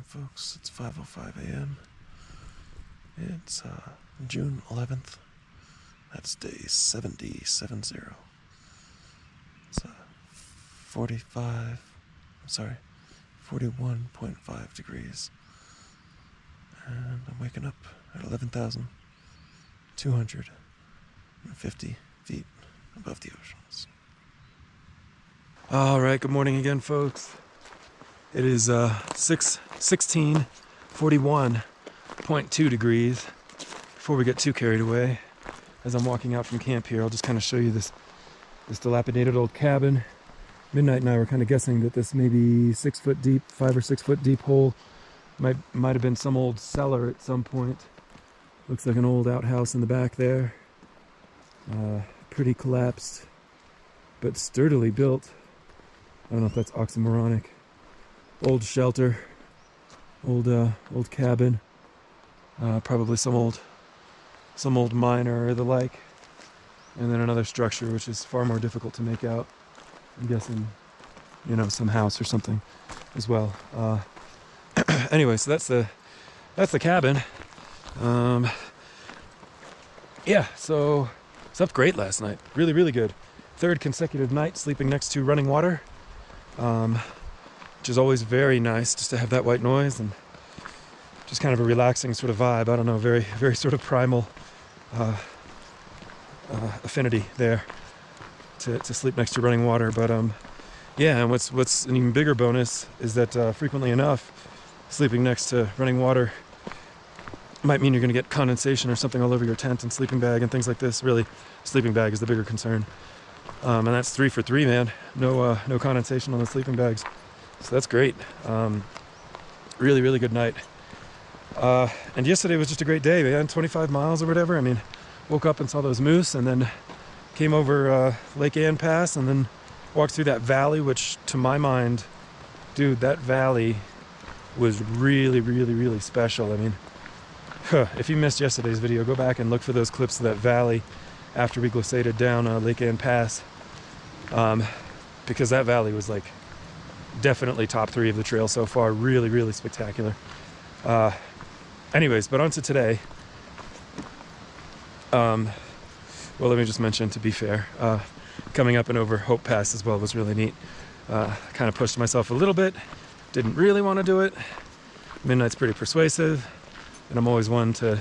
Folks, it's 5:05 a.m. It's June 11th. That's day 70. It's 41.5 degrees. And I'm waking up at 11,250 feet above the oceans. All right, good morning again, folks. It is 41.2 degrees. Before we get too carried away, as I'm walking out from camp here, I'll just kind of show you this dilapidated old cabin. Midnight and I were kind of guessing that this maybe 6 foot deep, 5 or 6 foot deep hole might have been some old cellar at some point. Looks like an old outhouse in the back there. Pretty collapsed, but sturdily built. I don't know if that's oxymoronic. Old shelter, old cabin, probably some old miner or the like, and then another structure which is far more difficult to make out. I'm guessing, some house or something as well. Anyway, so that's the cabin. Yeah, so slept great last night. Really, really good. Third consecutive night sleeping next to running water. Which is always very nice, just to have that white noise and just kind of a relaxing sort of vibe. I don't know, very, very sort of primal affinity there to sleep next to running water. But yeah, and what's an even bigger bonus is that frequently enough, sleeping next to running water might mean you're going to get condensation or something all over your tent and sleeping bag and things like this. Really, sleeping bag is the bigger concern. And that's 3 for 3, man. No condensation on the sleeping bags. So that's great. Really, really good night. And yesterday was just a great day, man. 25 miles or whatever. I mean, woke up and saw those moose and then came over Lake Ann Pass and then walked through that valley, which to my mind, dude, that valley was really, really, really special. I mean, if you missed yesterday's video, go back and look for those clips of that valley after we glissaded down Lake Ann Pass. Because that valley was like definitely top 3 of the trail so far. Really, really spectacular. Anyways, but on to today. Well, let me just mention, to be fair, coming up and over Hope Pass as well was really neat. Kind of pushed myself a little bit. Didn't really want to do it. Midnight's pretty persuasive, and I'm always one to,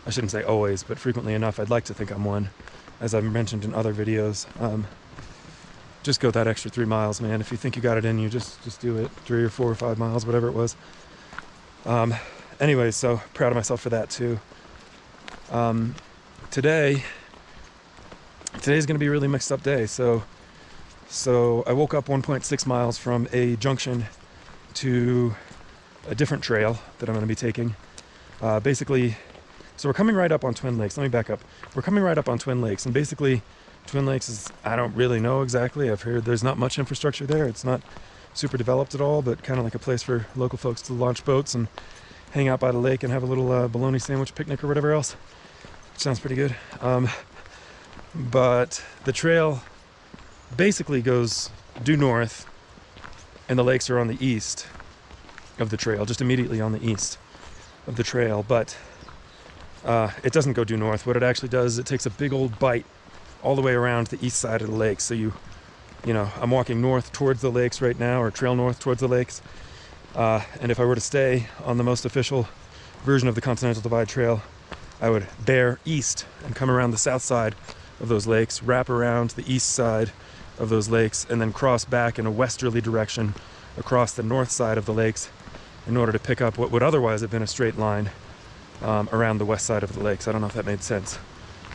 I shouldn't say always, but frequently enough, I'd like to think I'm one, as I've mentioned in other videos. Just go that extra 3 miles, man. If you think you got it in you, just do it. 3 or 4 or 5 miles, whatever it was. Anyway, so proud of myself for that too. Today's going to be a really mixed up day. So I woke up 1.6 miles from a junction to a different trail that I'm going to be taking. Basically, so we're coming right up on Twin Lakes. Let me back up. We're coming right up on Twin Lakes, and basically Twin Lakes is, I don't really know exactly. I've heard there's not much infrastructure there. It's not super developed at all, but kind of like a place for local folks to launch boats and hang out by the lake and have a little bologna sandwich picnic or whatever else. Which sounds pretty good. But the trail basically goes due north, and the lakes are on the east of the trail, just immediately on the east of the trail. But it doesn't go due north. What it actually does is it takes a big old bite all the way around the east side of the lake. So I'm walking north towards the lakes right now, or trail north towards the lakes. And if I were to stay on the most official version of the Continental Divide Trail, I would bear east and come around the south side of those lakes, wrap around the east side of those lakes, and then cross back in a westerly direction across the north side of the lakes in order to pick up what would otherwise have been a straight line around the west side of the lakes. I don't know if that made sense.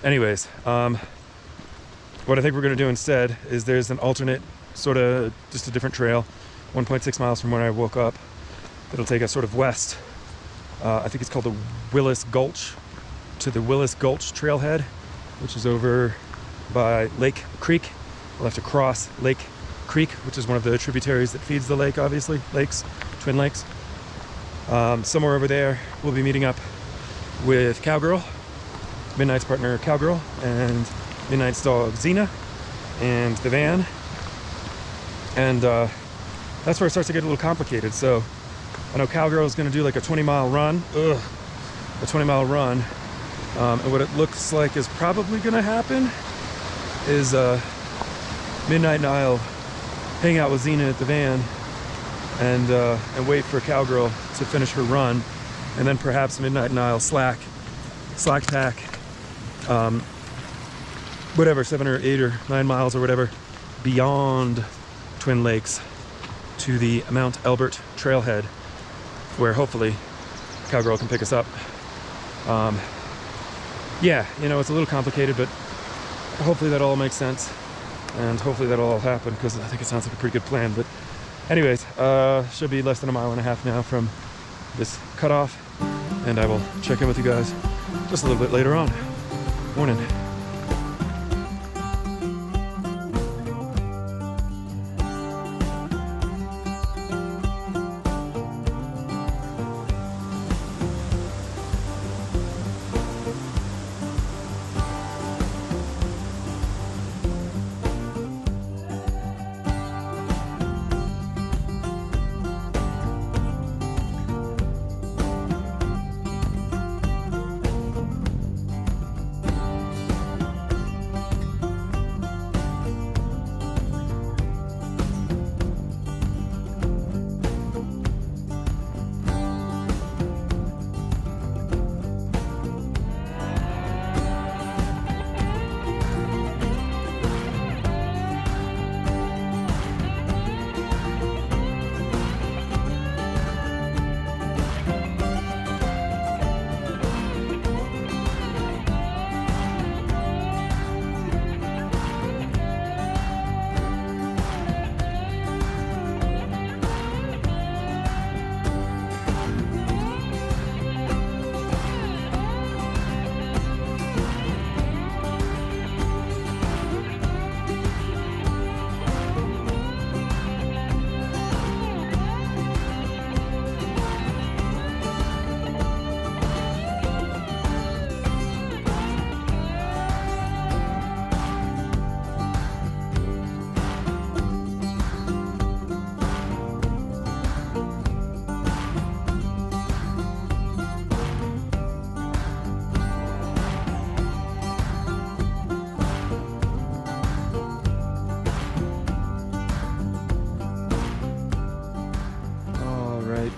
Anyways, what I think we're going to do instead is there's an alternate, sort of just a different trail, 1.6 miles from where I woke up. It'll take us sort of west. I think it's called the Willis Gulch, to the Willis Gulch trailhead, which is over by Lake Creek. We'll have to cross Lake Creek, which is one of the tributaries that feeds the lake, obviously, Twin Lakes. Somewhere over there, we'll be meeting up with Cowgirl, Midnight's partner Cowgirl, and Midnight's dog Xena, and the van. And that's where it starts to get a little complicated. So I know Cowgirl's gonna do like a 20-mile run. A 20-mile run. And what it looks like is probably gonna happen is Midnight and I'll hang out with Xena at the van and wait for Cowgirl to finish her run, and then perhaps Midnight and I'll slack pack whatever, 7 or 8 or 9 miles or whatever beyond Twin Lakes to the Mount Elbert trailhead, where hopefully Cowgirl can pick us up. Yeah, you know, it's a little complicated, but hopefully that all makes sense, and hopefully that'll all happen, because I think it sounds like a pretty good plan. But anyways, should be less than a mile and a half now from this cutoff, and I will check in with you guys just a little bit later on. Morning.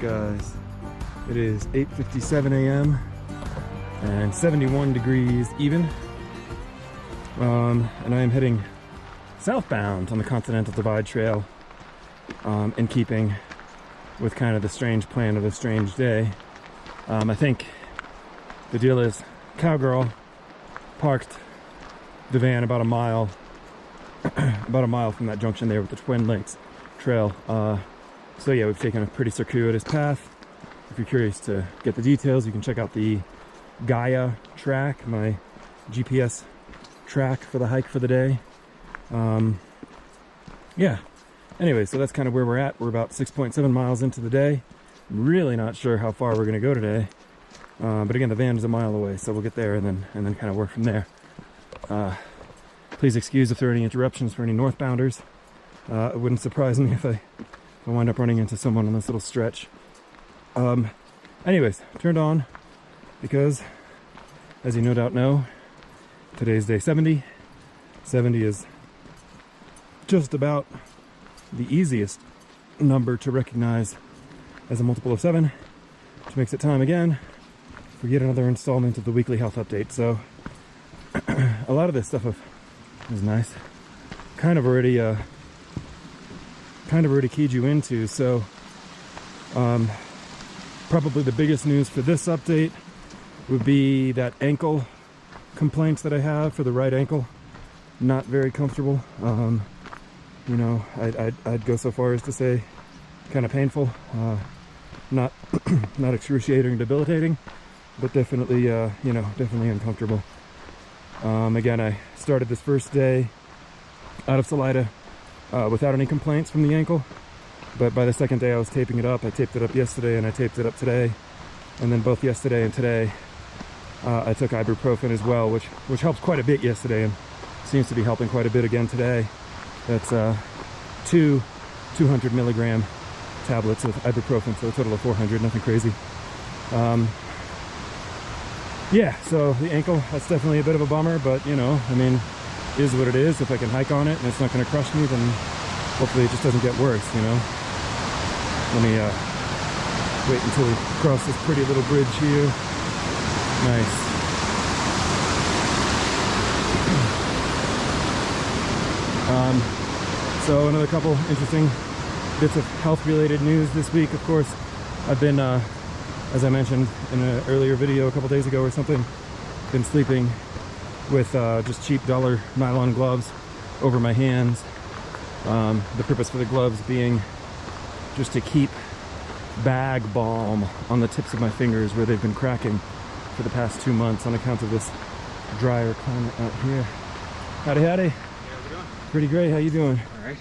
Guys, it is 8:57 a.m. and 71 degrees even, and I am heading southbound on the Continental Divide Trail, in keeping with kind of the strange plan of a strange day. I think the deal is Cowgirl parked the van about a mile from that junction there with the Twin Lakes Trail. So yeah, we've taken a pretty circuitous path. If you're curious to get the details, you can check out the Gaia track, my GPS track for the hike for the day. Yeah, anyway, so that's kind of where we're at. We're about 6.7 miles into the day. I'm really not sure how far we're going to go today. But again, the van is a mile away, so we'll get there and then kind of work from there. Please excuse if there are any interruptions for any northbounders. It wouldn't surprise me if I wind up running into someone on this little stretch. Anyways, turned on because, as you no doubt know, today's day 70. 70 is just about the easiest number to recognize as a multiple of 7, which makes it time again for yet another installment of the weekly health update. So a lot of this stuff is nice. Kind of already keyed you into. So probably the biggest news for this update would be that ankle complaints that I have for the right ankle. Not very comfortable. You know, I'd go so far as to say kind of painful. Not not excruciating or debilitating, but definitely you know, definitely uncomfortable. Again, I started this first day out of Salida without any complaints from the ankle, but by the second day I was taping it up. I taped it up yesterday and I taped it up today, and then both yesterday and today I took ibuprofen as well, which helped quite a bit yesterday and seems to be helping quite a bit again today. That's 200 milligram tablets of ibuprofen, so a total of 400, nothing crazy. Yeah, so the ankle, that's definitely a bit of a bummer, but you know, I mean, is what it is. If I can hike on it and it's not going to crush me, then hopefully it just doesn't get worse, you know. Let me wait until we cross this pretty little bridge here. Nice. So another couple interesting bits of health-related news this week. Of course, I've been, as I mentioned in an earlier video a couple days ago or something, been sleeping with just cheap dollar nylon gloves over my hands. The purpose for the gloves being just to keep bag balm on the tips of my fingers where they've been cracking for the past 2 months on account of this drier climate out here. Howdy, howdy. How's it going? Pretty great. How you doing? All right.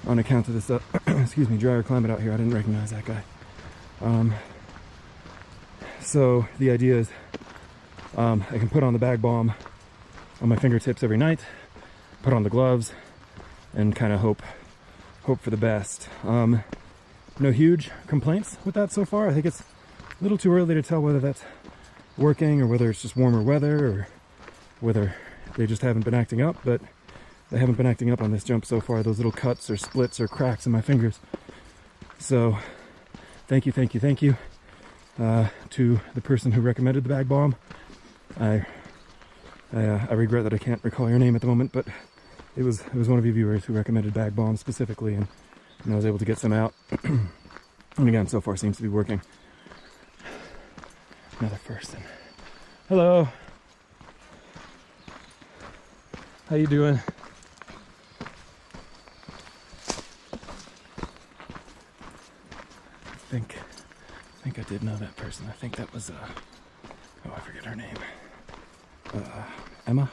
On account of this, excuse me, drier climate out here, I didn't recognize that guy. So the idea is I can put on the bag balm on my fingertips every night, put on the gloves, and kind of hope for the best. No huge complaints with that so far. I think it's a little too early to tell whether that's working or whether it's just warmer weather or whether they just haven't been acting up, but they haven't been acting up on this jump so far, those little cuts or splits or cracks in my fingers. So thank you to the person who recommended the bag balm. I regret that I can't recall your name at the moment, but it was one of you viewers who recommended bag balm specifically, and I was able to get some out. And again, so far seems to be working. Another person. Hello. How you doing? I think I did know that person. I think that was oh, I forget her name. Emma,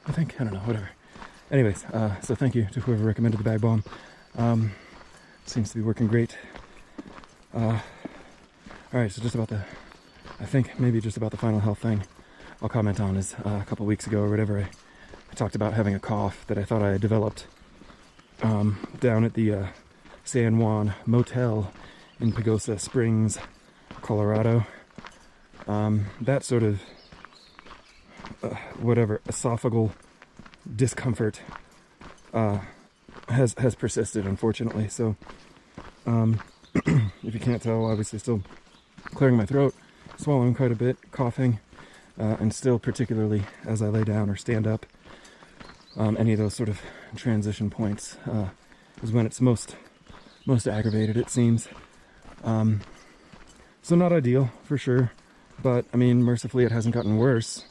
I think. I don't know, whatever. Anyways, so thank you to whoever recommended the bag balm. Seems to be working great. Alright, so just about I think maybe just about the final health thing I'll comment on is a couple weeks ago or whatever, I talked about having a cough that I thought I had developed down at the San Juan Motel in Pagosa Springs, Colorado. That sort of whatever esophageal discomfort has persisted, unfortunately. So if you can't tell, obviously still clearing my throat, swallowing quite a bit, coughing, and still particularly as I lay down or stand up, any of those sort of transition points is when it's most aggravated, it seems. So not ideal for sure, but I mean, mercifully it hasn't gotten worse,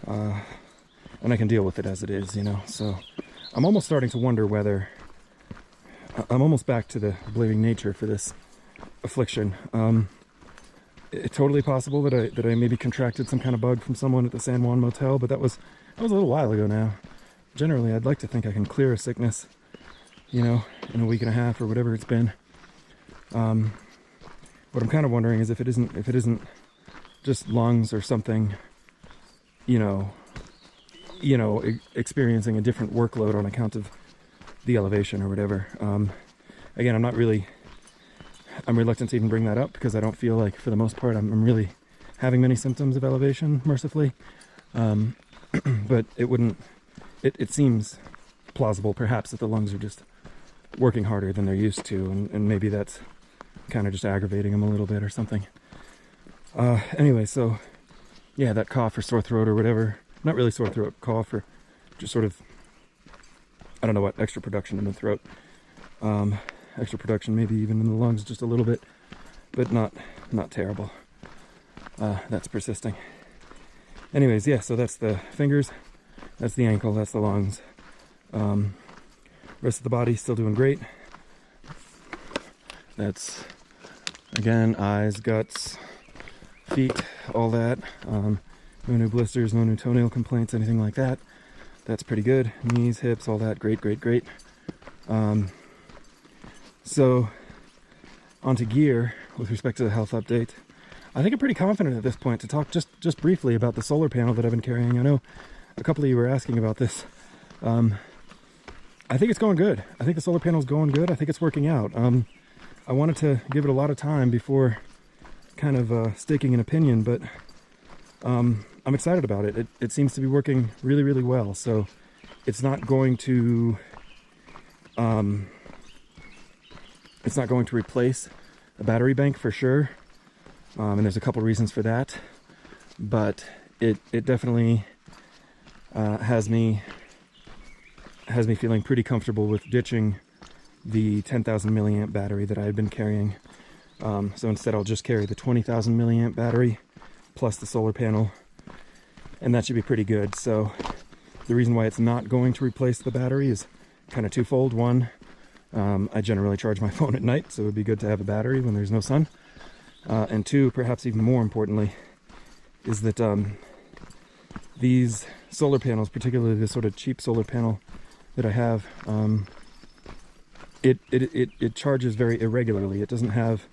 and I can deal with it as it is, you know. So I'm almost starting to wonder whether I'm almost back to the blaming nature for this affliction. It's totally possible that I maybe contracted some kind of bug from someone at the San Juan Motel, but that was a little while ago now. Generally, I'd like to think I can clear a sickness, you know, in a week and a half or whatever it's been. What I'm kind of wondering is if it isn't just lungs or something, you know, experiencing a different workload on account of the elevation or whatever. Again, I'm reluctant to even bring that up because I don't feel like, for the most part, I'm really having many symptoms of elevation, mercifully. But it seems plausible, perhaps, that the lungs are just working harder than they're used to, and maybe that's kind of just aggravating them a little bit or something. Anyway, so yeah, that cough or sore throat or whatever, not really sore throat, cough, or just sort of, I don't know what, extra production in the throat, extra production maybe even in the lungs just a little bit, but not terrible. That's persisting. Anyways, yeah, so that's the fingers, that's the ankle, that's the lungs. Rest of the body still doing great. That's, again, eyes, guts, feet, all that. No new blisters, no new toenail complaints, anything like that. That's pretty good. Knees, hips, all that, great. So, onto gear with respect to the health update. I think I'm pretty confident at this point to talk just briefly about the solar panel that I've been carrying. I know a couple of you were asking about this. I think it's going good. I think the solar panel's going good. I think it's working out. I wanted to give it a lot of time before kind of staking an opinion, but I'm excited about it. It seems to be working really, really well. So it's not going to replace a battery bank for sure. And there's a couple reasons for that, but it definitely has me feeling pretty comfortable with ditching the 10,000 milliamp battery that I had been carrying. So instead I'll just carry the 20,000 milliamp battery plus the solar panel, and that should be pretty good. So the reason why it's not going to replace the battery is kind of twofold. One, I generally charge my phone at night, so it would be good to have a battery when there's no sun. And two, perhaps even more importantly, is that these solar panels, particularly this sort of cheap solar panel that I have, it charges very irregularly. It doesn't have...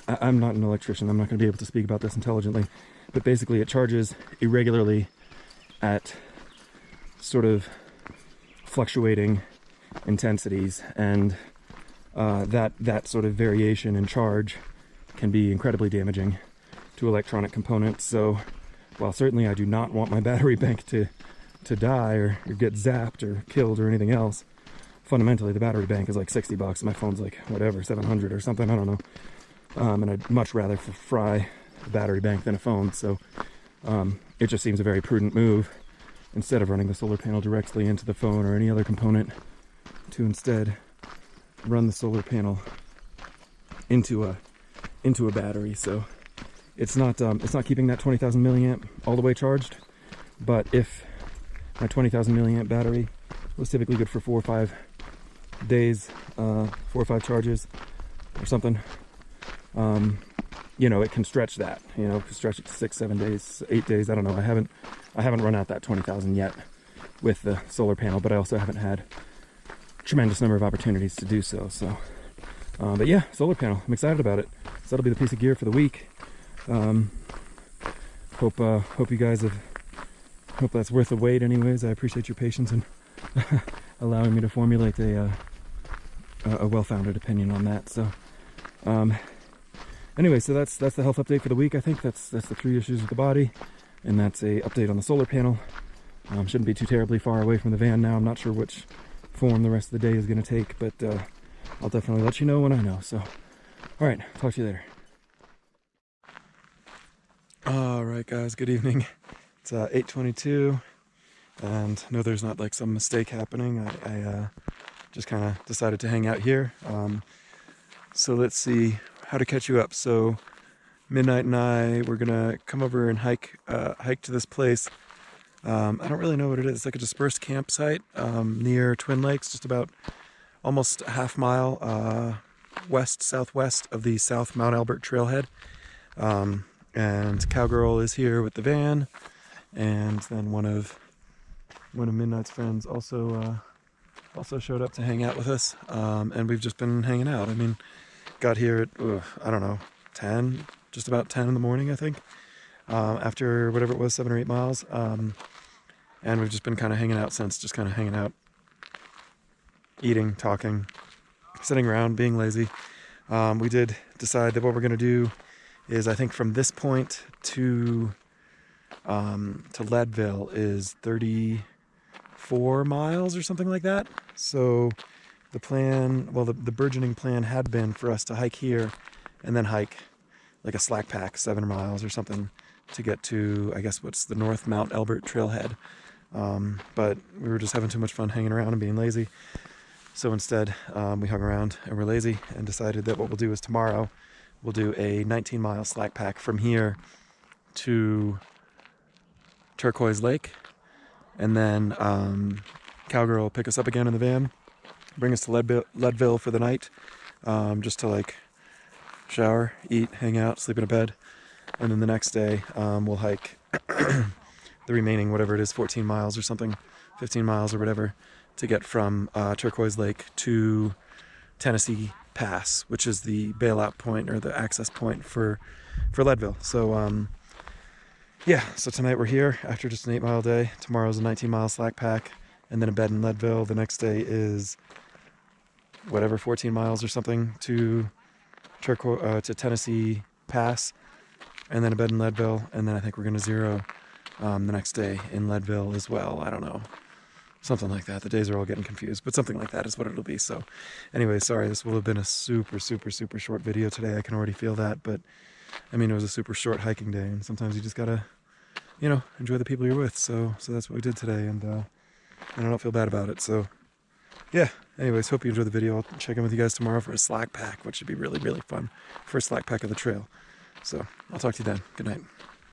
I'm not an electrician. I'm not going to be able to speak about this intelligently, but basically it charges irregularly at sort of fluctuating intensities, and that sort of variation in charge can be incredibly damaging to electronic components. So while certainly I do not want my battery bank to die or get zapped or killed or anything else, fundamentally the battery bank is like $60. My phone's like whatever, 700 or something, I don't know. And I'd much rather fry a battery bank than a phone. So it just seems a very prudent move, instead of running the solar panel directly into the phone or any other component, to instead run the solar panel into a battery. So it's not keeping that 20,000 milliamp all the way charged, but if my 20,000 milliamp battery was typically good for 4 or 5 days, 4 or 5 charges or something, you know, it can stretch that, you know, stretch it to 6, 7 days, 8 days. I don't know. I haven't run out that 20,000 yet with the solar panel, but I also haven't had a tremendous number of opportunities to do so. So, but yeah, solar panel, I'm excited about it. So that'll be the piece of gear for the week. Hope you guys hope that's worth the wait anyways. I appreciate your patience and allowing me to formulate a well-founded opinion on that. So, anyway, so that's the health update for the week. I think that's the 3 issues with the body, and that's a update on the solar panel. Shouldn't be too terribly far away from the van now. I'm not sure which form the rest of the day is going to take, but I'll definitely let you know when I know. So, all right, talk to you later. All right, guys, good evening. It's 8:22, and no, there's not like some mistake happening. I just kind of decided to hang out here. So let's see how to catch you up. So Midnight and I, we're gonna come over and hike to this place. I don't really know what it is. It's like a dispersed campsite near Twin Lakes, just about almost a half mile southwest of the South Mount Albert trailhead. And Cowgirl is here with the van, and then one of Midnight's friends also showed up to hang out with us, and we've just been hanging out. I mean, got here at I don't know, 10, just about 10 in the morning, I think, after whatever it was, 7 or 8 miles, and we've just been kind of hanging out since, just kind of hanging out, eating, talking, sitting around, being lazy. We did decide that what we're going to do is, I think from this point to Leadville is 34 miles or something like that. So the plan, well, the burgeoning plan had been for us to hike here and then hike like a slack pack 7 miles or something to get to, I guess, what's the North Mount Albert trailhead. But we were just having too much fun hanging around and being lazy. So instead, we hung around and were lazy and decided that what we'll do is tomorrow we'll do a 19-mile slack pack from here to Turquoise Lake, and then Cowgirl will pick us up again in the van, bring us to Leadville for the night, just to like shower, eat, hang out, sleep in a bed, and then the next day we'll hike the remaining, whatever it is, 14 miles or something, 15 miles or whatever, to get from Turquoise Lake to Tennessee Pass, which is the bailout point or the access point for Leadville. So yeah, so tonight we're here after just an 8-mile day. Tomorrow's a 19-mile slack pack, and then a bed in Leadville. The next day is whatever, 14 miles or something to Tennessee Pass, and then a bed in Leadville, and then I think we're going to zero the next day in Leadville as well. I don't know. Something like that. The days are all getting confused, but something like that is what it'll be. So anyway, sorry, this will have been a super short video today. I can already feel that, but I mean, it was a super short hiking day, and sometimes you just gotta, you know, enjoy the people you're with. So that's what we did today, and I don't feel bad about it. So yeah, anyways, hope you enjoyed the video. I'll check in with you guys tomorrow for a slack pack, which should be really fun. First slack pack of the trail. So I'll talk to you then. Good night.